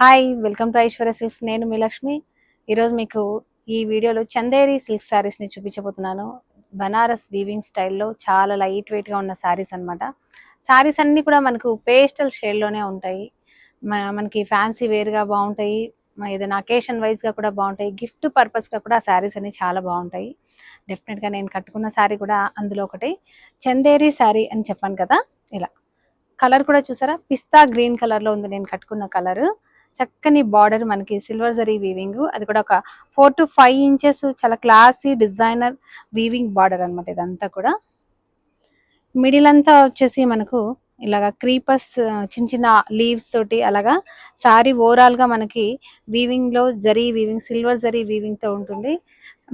Hi welcome to Aishwarya silks. నేను మీ లక్ష్మి. ఈరోజు మీకు ఈ వీడియోలో చందేరి సిల్క్ శారీస్ని చూపించబోతున్నాను. బనారస్ వీవింగ్ స్టైల్లో చాలా లైట్ వెయిట్గా ఉన్న శారీస్ అనమాట. శారీస్ అన్నీ కూడా మనకు పేస్టల్ షేడ్లోనే ఉంటాయి. మనకి ఫ్యాన్సీ వేర్గా బాగుంటాయి, ఏదైనా అకేషన్ వైజ్గా కూడా బాగుంటాయి, గిఫ్ట్ పర్పస్గా కూడా శారీస్ అన్ని చాలా బాగుంటాయి. డెఫినెట్గా నేను కట్టుకున్న శారీ కూడా అందులో ఒకటి చందేరి శారీ అని చెప్పాను కదా. ఇలా కలర్ కూడా చూసారా, పిస్తా గ్రీన్ కలర్లో ఉంది నేను కట్టుకున్న కలర్. చక్కని బార్డర్, మనకి సిల్వర్ జరీ వీవింగ్, అది కూడా ఒక 4 to 5 ఇంచెస్, చాలా క్లాసీ డిజైనర్ వీవింగ్ బార్డర్ అనమాట. ఇదంతా కూడా మిడిల్ అంతా వచ్చేసి మనకు ఇలాగా క్రీపర్స్, చిన్న చిన్న లీవ్స్ తోటి అలాగా సారీ ఓవరాల్ గా మనకి వీవింగ్ లో zari weaving, silver zari weaving తో ఉంటుంది.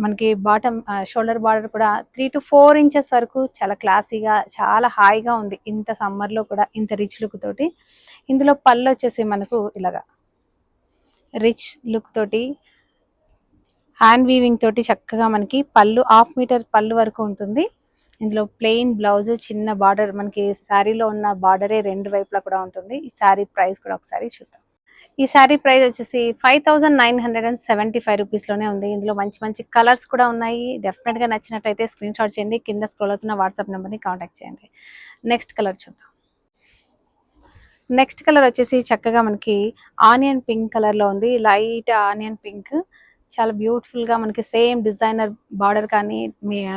మనకి బాటమ్ షోల్డర్ బార్డర్ కూడా 3 to 4 ఇంచెస్ వరకు చాలా క్లాసీగా, చాలా హాయిగా ఉంది. ఇంత సమ్మర్ లో కూడా ఇంత రిచ్ లుక్ తోటి. ఇందులో పళ్ళు వచ్చేసి మనకు ఇలాగా రిచ్ లుక్ తోటి, హ్యాండ్ వీవింగ్ తోటి చక్కగా మనకి పళ్ళు 1/2 మీటర్ పళ్ళు వరకు ఉంటుంది. ఇందులో ప్లెయిన్ బ్లౌజ్, చిన్న బార్డర్, మనకి శారీలో ఉన్న బార్డరే రెండు వైపులా కూడా ఉంటుంది. ఈ శారీ ప్రైస్ కూడా ఒకసారి చూద్దాం. ఈ శారీ ప్రైస్ వచ్చేసి 5975 రూపీస్లోనే ఉంది. ఇందులో మంచి మంచి కలర్స్ కూడా ఉన్నాయి. డెఫినెట్గా నచ్చినట్లయితే స్క్రీన్ షాట్ చేయండి, కింద స్క్రోల్ అవుతున్న వాట్సాప్ నెంబర్ని కాంటాక్ట్ చేయండి. నెక్స్ట్ కలర్ చూద్దాం. నెక్స్ట్ కలర్ వచ్చేసి చక్కగా మనకి ఆనియన్ పింక్ కలర్లో ఉంది. లైట్ ఆనియన్ పింక్, చాలా బ్యూటిఫుల్గా మనకి సేమ్ డిజైనర్ బార్డర్ కానీ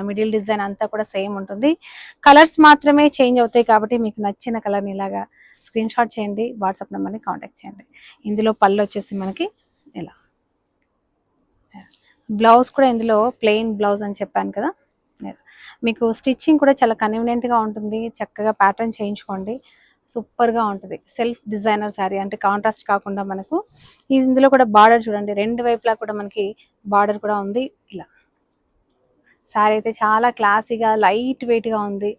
మిడిల్ డిజైన్ అంతా కూడా సేమ్ ఉంటుంది. కలర్స్ మాత్రమే చేంజ్ అవుతాయి కాబట్టి మీకు నచ్చిన కలర్ని ఇలాగా స్క్రీన్ షాట్ చేయండి, వాట్సాప్ నెంబర్ని కాంటాక్ట్ చేయండి. ఇందులో పళ్ళు వచ్చేసి మనకి ఇలా, బ్లౌజ్ కూడా ఇందులో ప్లెయిన్ బ్లౌజ్ అని చెప్పాను కదా. మీకు స్టిచ్చింగ్ కూడా చాలా కన్వీనియంట్గా ఉంటుంది. చక్కగా ప్యాటర్న్ చేయించుకోండి, సూపర్గా ఉంటుంది. సెల్ఫ్ డిజైనర్ శారీ అంటే కాంట్రాస్ట్ కాకుండా మనకు ఇందులో కూడా బార్డర్ చూడండి, రెండు వైపులా కూడా మనకి బార్డర్ కూడా ఉంది. ఇలా శారీ అయితే చాలా క్లాసీగా లైట్ వెయిట్గా ఉంది.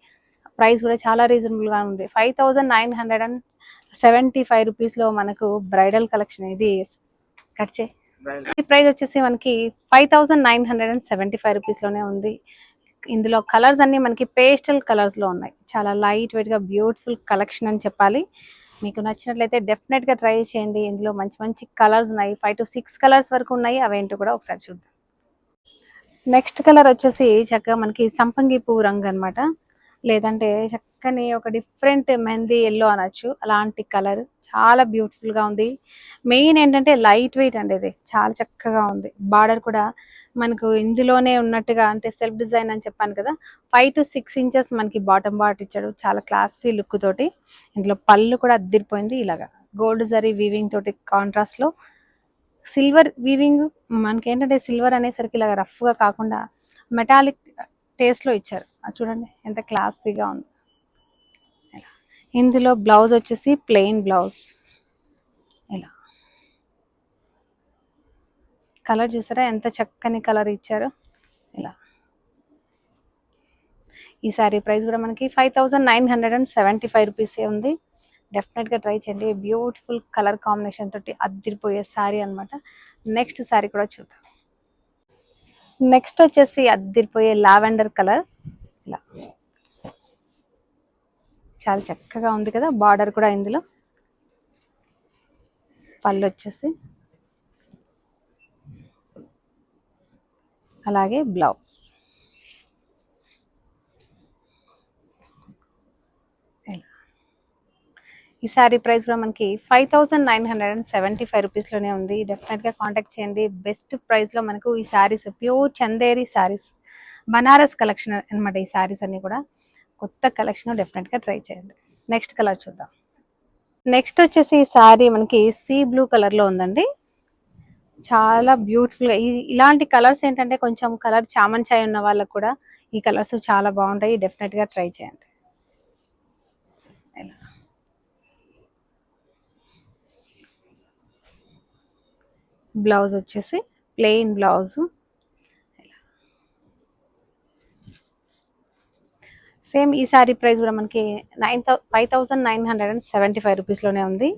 ప్రైస్ కూడా చాలా రీజనబుల్గా ఉంది. 5975 రూపీస్లో మనకు బ్రైడల్ కలెక్షన్ ఇది. కట్ చే ఈ ప్రైస్ వచ్చేసి మనకి 5975 రూపీస్లోనే ఉంది. ఇందులో కలర్స్ అన్ని మనకి పేస్టల్ కలర్స్లో ఉన్నాయి. చాలా లైట్ వెయిట్గా బ్యూటిఫుల్ కలెక్షన్ అని చెప్పాలి. మీకు నచ్చినట్లయితే డెఫినెట్గా ట్రై చేయండి. ఇందులో మంచి మంచి కలర్స్ ఉన్నాయి, 5 to 6 కలర్స్ వరకు ఉన్నాయి. అవేంటో కూడా ఒకసారి చూద్దాం. నెక్స్ట్ కలర్ వచ్చేసి చక్కగా మనకి సంపంగి పువ్వు రంగు అనమాట, లేదంటే చక్కని ఒక డిఫరెంట్ మెహందీ ఎల్లో అనొచ్చు, అలాంటి కలర్. చాలా బ్యూటిఫుల్గా ఉంది. మెయిన్ ఏంటంటే లైట్ వెయిట్ అండి, ఇది చాలా చక్కగా ఉంది. బార్డర్ కూడా మనకు ఇందులోనే ఉన్నట్టుగా, అంటే సెల్ఫ్ డిజైన్ అని చెప్పాను కదా, 5 to 6 ఇంచెస్ మనకి బాటమ్ బార్డర్ ఇచ్చాడు, చాలా క్లాసీ లుక్ తోటి. ఇందులో పళ్ళు కూడా అద్దిరిపోయింది. ఇలాగా గోల్డ్ జరీ వీవింగ్ తోటి కాంట్రాస్ట్లో సిల్వర్ వీవింగ్. మనకి ఏంటంటే సిల్వర్ అనేసరికి ఇలాగ రఫ్గా కాకుండా మెటాలిక్ టేస్ట్లో ఇచ్చారు. అది చూడండి ఎంత క్లాసీగా ఉంది. ఇందులో బ్లౌజ్ వచ్చేసి ప్లెయిన్ బ్లౌజ్. ఇలా కలర్ చూసారా ఎంత చక్కని కలర్ ఇచ్చారు. ఇలా ఈ సారీ ప్రైస్ కూడా మనకి 5975 రూపీసే ఉంది. డెఫినెట్గా ట్రై చేయండి. బ్యూటిఫుల్ కలర్ కాంబినేషన్ తోటి అద్దిరిపోయే శారీ అనమాట. నెక్స్ట్ శారీ కూడా చూద్దాం. నెక్స్ట్ వచ్చేసి అద్దిరిపోయే లావెండర్ కలర్. ఇలా చాలా చక్కగా ఉంది కదా. బార్డర్ కూడా ఇందులో, పళ్ళు వచ్చేసి అలాగే బ్లౌజ్. ఈ శారీ ప్రైస్ కూడా మనకి 5975 రూపీస్లోనే ఉంది. డెఫినెట్గా కాంటాక్ట్ చేయండి. బెస్ట్ ప్రైస్లో మనకు ఈ శారీస్, ప్యూర్ చందేరి శారీస్, బనారస్ కలెక్షన్ అనమాట. ఈ శారీస్ అన్నీ కూడా కొత్త కలెక్షన్, డెఫినెట్గా ట్రై చేయండి. నెక్స్ట్ కలర్ చూద్దాం. నెక్స్ట్ వచ్చేసి ఈ శారీ మనకి సీ బ్లూ కలర్లో ఉందండి. చాలా బ్యూటిఫుల్గా, ఇలాంటి కలర్స్ ఏంటంటే కొంచెం కలర్ చామన్ చాయ్ ఉన్న వాళ్ళకు కూడా ఈ కలర్స్ చాలా బాగుంటాయి. డెఫినెట్గా ట్రై చేయండి. ఇలా బ్లౌజ్ వచ్చేసి ప్లెయిన్ బ్లౌజ్. సేమ్ ఈ శారీ ప్రైస్ కూడా మనకి 5975 రూపీస్లోనే ఉంది.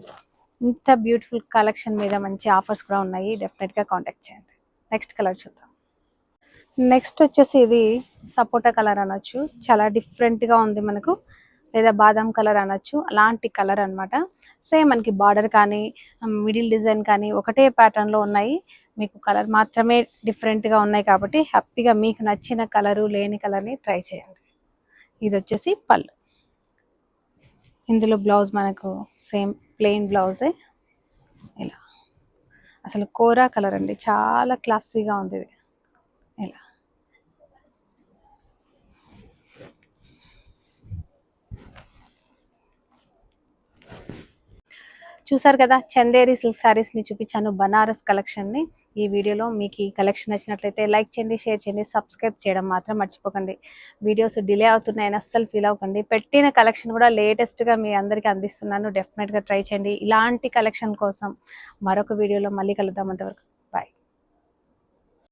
ఇంత బ్యూటిఫుల్ కలెక్షన్ మీద మంచి ఆఫర్స్ కూడా ఉన్నాయి. డెఫినెట్గా కాంటాక్ట్ చేయండి. నెక్స్ట్ కలర్ చూద్దాం. నెక్స్ట్ వచ్చేసి ఇది సపోటా కలర్ అనొచ్చు, చాలా డిఫరెంట్గా ఉంది. మనకు లేదా బాదాం కలర్ అనొచ్చు, అలాంటి కలర్ అన్నమాట. సేమ్ మనకి బార్డర్ కానీ మిడిల్ డిజైన్ కానీ ఒకటే ప్యాటర్న్లో ఉన్నాయి. మీకు కలర్ మాత్రమే డిఫరెంట్గా ఉన్నాయి కాబట్టి హ్యాపీగా మీకు నచ్చిన కలరు లేని కలర్ని ట్రై చేయండి. ఇది వచ్చేసి పళ్ళు. ఇందులో బ్లౌజ్ మనకు సేమ్ ప్లెయిన్ బ్లౌజే. ఇలా అసలు కోరా కలర్ అండి, చాలా క్లాసీగా ఉంది ఇది. ఇలా చూసారు కదా, చందేరి సిల్క్ శారీస్ని చూపించాను, బనారస్ కలెక్షన్ని. ఈ వీడియోలో మీకు ఈ కలెక్షన్ నచ్చినట్లయితే లైక్ చేయండి, షేర్ చేయండి, సబ్స్క్రైబ్ చేయడం మాత్రం మర్చిపోకండి. వీడియోస్ డిలే అవుతున్నాయని అస్సలు ఫీల్ అవ్వకండి. పెట్టిన కలెక్షన్ కూడా లేటెస్ట్గా మీ అందరికీ అందిస్తున్నాను. డెఫినెట్గా ట్రై చేయండి. ఇలాంటి కలెక్షన్ కోసం మరొక వీడియోలో మళ్ళీ కలుద్దాం. అంతవరకు